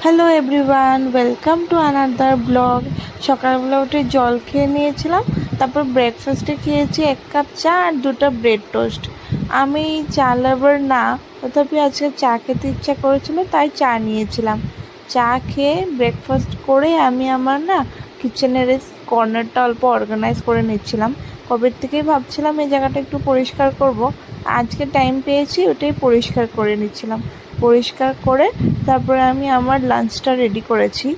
Hello everyone, welcome to another blog. সকালবেলা উঠে জল খেয়ে নিয়েছিলাম, তারপর ব্রেকফাস্টে খেয়েছি 1 কাপ চা আর 2টা ব্রেড টোস্ট। আমি চা লাভার না, তথাপি আজকে চা খেতে ইচ্ছা করেছিল তাই চা নিয়েছিলাম। চা খেয়ে ব্রেকফাস্ট করে আমি আমার কিচেনের কর্নারটা অল্প অর্গানাইজ করে নিচ্ছিলাম। কবে থেকেই ভাবছিলাম এই জায়গাটা একটু পরিষ্কার করব, আজকে টাইম পেয়েছি, ওটাই পরিষ্কার করে নিচ্ছিলাম। পরিষ্কার করে তারপরে আমি আমার লাঞ্চটা রেডি করেছি।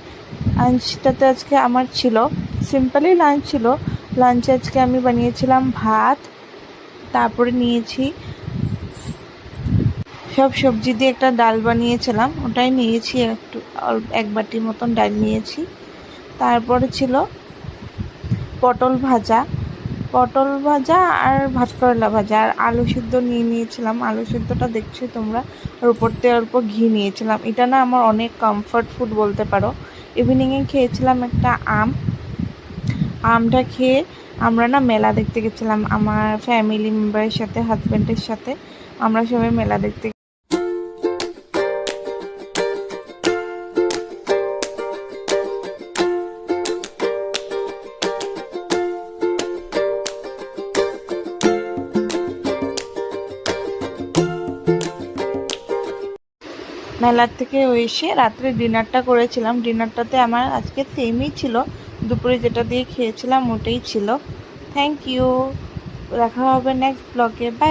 লাঞ্চটাতে আজকে আমার ছিল সিম্পলই লাঞ্চ ছিল। লাঞ্চে আজকে আমি বানিয়েছিলাম ভাত, তারপরে নিয়েছি সব সবজি দিয়ে একটা ডাল বানিয়েছিলাম, ওটাই নিয়েছি, একটু 1 বাটির মতন ডাল নিয়েছি। তারপরে ছিল পটল ভাজা আর ভাতকরলা ভাজা আর আলু সিদ্ধ নিয়েছিলাম। আলু সিদ্ধটা দেখছি তোমরা, আর উপর থেকে অল্প ঘি নিয়েছিলাম। এটা আমার অনেক কমফর্ট ফুড বলতে পারো। ইভিনিংয়ে খেয়েছিলাম একটা আমটা খেয়ে আমরা মেলা দেখতে গেছিলাম আমার ফ্যামিলি মেম্বারের সাথে, হাজব্যান্ডের সাথে। আমরা সবাই মেলা দেখতে মেলার থেকে এসে রাত্রে ডিনারটা করেছিলাম। ডিনারটাতে আমার আজকে সেমই ছিল, দুপুরে যেটা দিয়ে খেয়েছিলাম ওটাই ছিল। থ্যাংক ইউ, দেখা হবে নেক্সট ব্লগে, বাই।